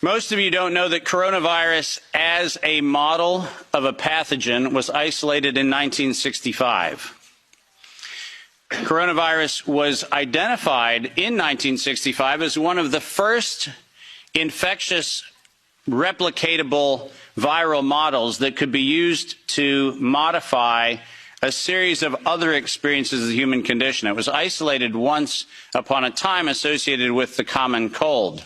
Most of you don't know that coronavirus as a model of a pathogen was isolated in 1965. Coronavirus was identified in 1965 as one of the first infectious replicatable viral models that could be used to modify a series of other experiences of the human condition. It was isolated once upon a time associated with the common cold.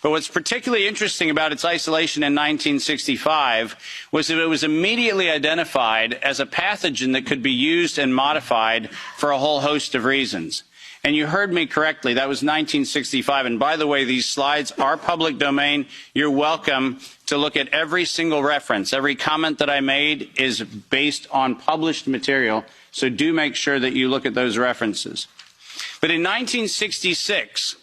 But what's particularly interesting about its isolation in 1965 was that it was immediately identified as a pathogen that could be used and modified for a whole host of reasons. And you heard me correctly, that was 1965. And by the way, these slides are public domain. You're welcome to look at every single reference. Every comment that I made is based on published material, so do make sure that you look at those references. But in 1966,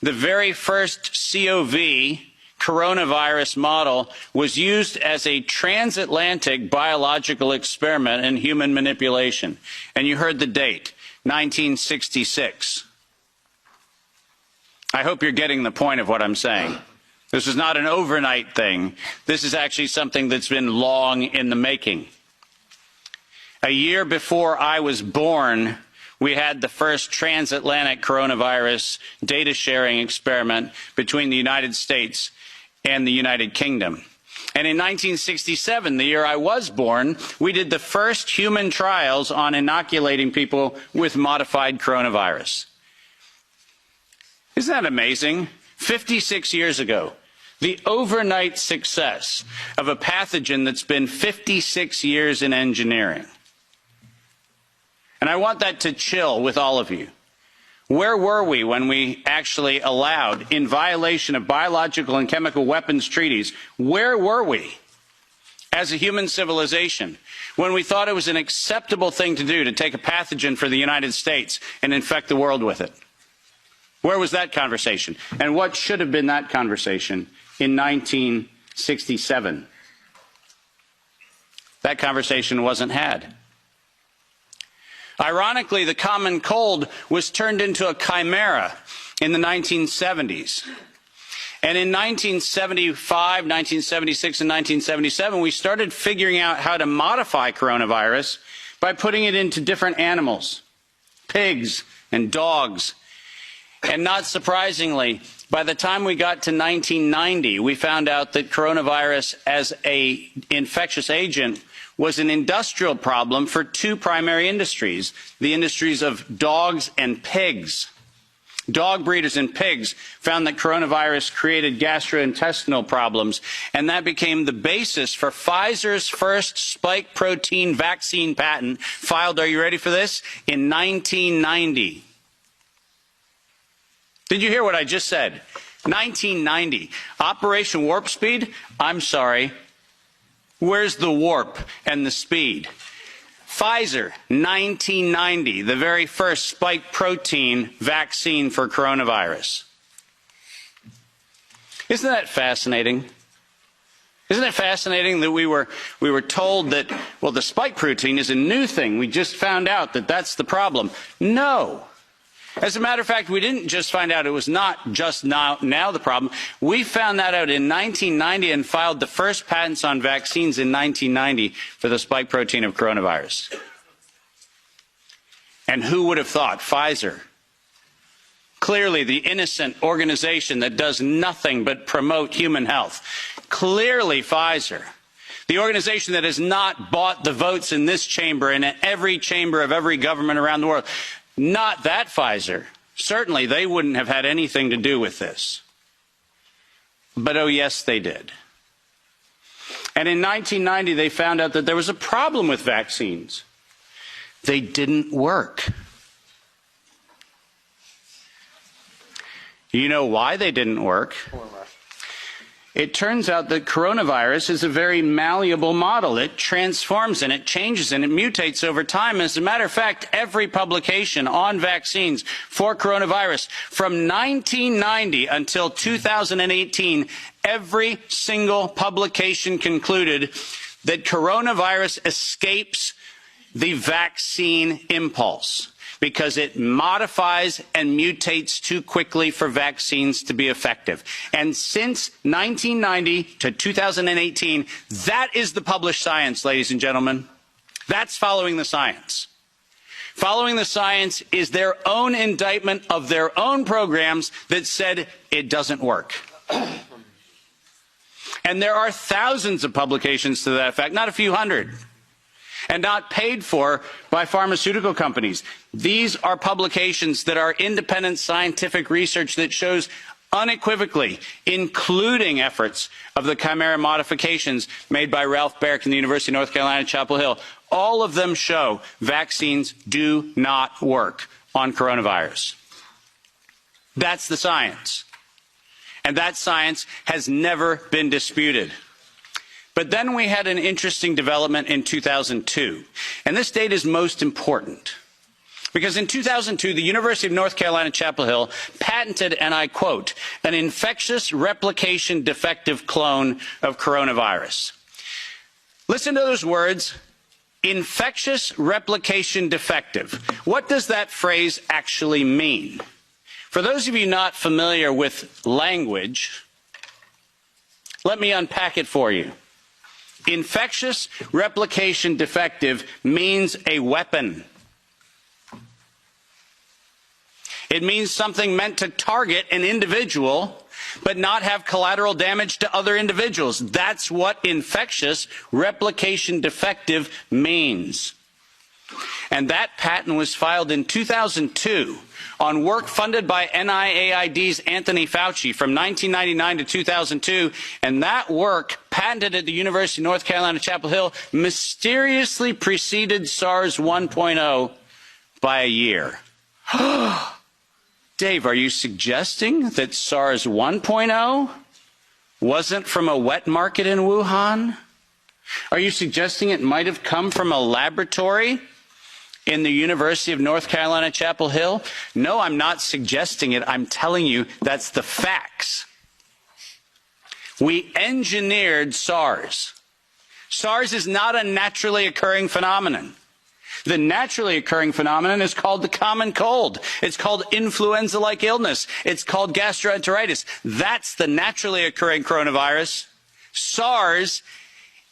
the very first COV coronavirus model was used as a transatlantic biological experiment in human manipulation. And you heard the date, 1966. I hope you're getting the point of what I'm saying. This is not an overnight thing. This is actually something that's been long in the making. A year before I was born, we had the first transatlantic coronavirus data sharing experiment between the United States and the United Kingdom. And in 1967, the year I was born, we did the first human trials on inoculating people with modified coronavirus. Isn't that amazing? 56 years ago, the overnight success of a pathogen that's been 56 years in engineering. And I want that to chill with all of you. Where were we when we actually allowed, in violation of biological and chemical weapons treaties, where were we as a human civilization when we thought it was an acceptable thing to do to take a pathogen for the United States and infect the world with it? Where was that conversation? And what should have been that conversation in 1967? That conversation wasn't had. Ironically, the common cold was turned into a chimera in the 1970s. And in 1975, 1976, and 1977, we started figuring out how to modify coronavirus by putting it into different animals, pigs and dogs. And not surprisingly, by the time we got to 1990, we found out that coronavirus as an infectious agent was an industrial problem for two primary industries, the industries of dogs and pigs. Dog breeders and pigs found that coronavirus created gastrointestinal problems, and that became the basis for Pfizer's first spike protein vaccine patent, filed, are you ready for this, in 1990. Did you hear what I just said? 1990. Operation Warp Speed? I'm sorry. Where's the warp and the speed? Pfizer, 1990, the very first spike protein vaccine for coronavirus. Isn't that fascinating? Isn't it fascinating that we were told that, well, the spike protein is a new thing. We just found out that that's the problem. No. As a matter of fact, we didn't just find out it was not just now the problem. We found that out in 1990 and filed the first patents on vaccines in 1990 for the spike protein of coronavirus. And who would have thought? Pfizer. Clearly the innocent organization that does nothing but promote human health. Clearly Pfizer. The organization that has not bought the votes in this chamber and in every chamber of every government around the world. Not that Pfizer. Certainly they wouldn't have had anything to do with this. But oh yes, they did. And in 1990 they found out that there was a problem with vaccines. They didn't work. You know why they didn't work? It turns out that coronavirus is a very malleable model. It transforms and it changes and it mutates over time. As a matter of fact, every publication on vaccines for coronavirus from 1990 until 2018, every single publication concluded that coronavirus escapes the vaccine impulse. because it modifies and mutates too quickly for vaccines to be effective. And since 1990 to 2018, that is the published science, ladies and gentlemen. That's following the science. Following the science is their own indictment of their own programs that said it doesn't work. And there are thousands of publications to that effect, not a few hundred, and not paid for by pharmaceutical companies. These are publications that are independent scientific research that shows unequivocally, including efforts of the chimera modifications made by Ralph Baric in the University of North Carolina, Chapel Hill. All of them show vaccines do not work on coronavirus. That's the science. And that science has never been disputed. But then we had an interesting development in 2002. And this date is most important. Because in 2002, the University of North Carolina, Chapel Hill patented, and I quote, an infectious replication defective clone of coronavirus. Listen to those words, infectious replication defective. What does that phrase actually mean? For those of you not familiar with language, let me unpack it for you. Infectious replication defective means a weapon. It means something meant to target an individual, but not have collateral damage to other individuals. That's what infectious replication defective means. And that patent was filed in 2002 on work funded by NIAID's Anthony Fauci from 1999 to 2002. And that work, patented at the University of North Carolina, Chapel Hill, mysteriously preceded SARS 1.0 by a year. Dave, are you suggesting that SARS 1.0 wasn't from a wet market in Wuhan? Are you suggesting it might have come from a laboratory in the University of North Carolina, Chapel Hill? No, I'm not suggesting it. I'm telling you that's the facts. We engineered SARS. SARS is not a naturally occurring phenomenon. The naturally occurring phenomenon is called the common cold. It's called influenza-like illness. It's called gastroenteritis. That's the naturally occurring coronavirus. SARS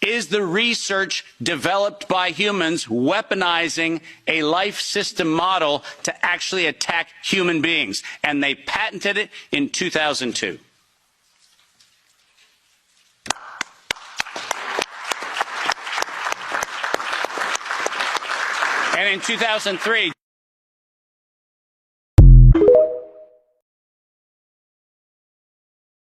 is the research developed by humans weaponizing a life system model to actually attack human beings. And they patented it in 2002. And in 2003,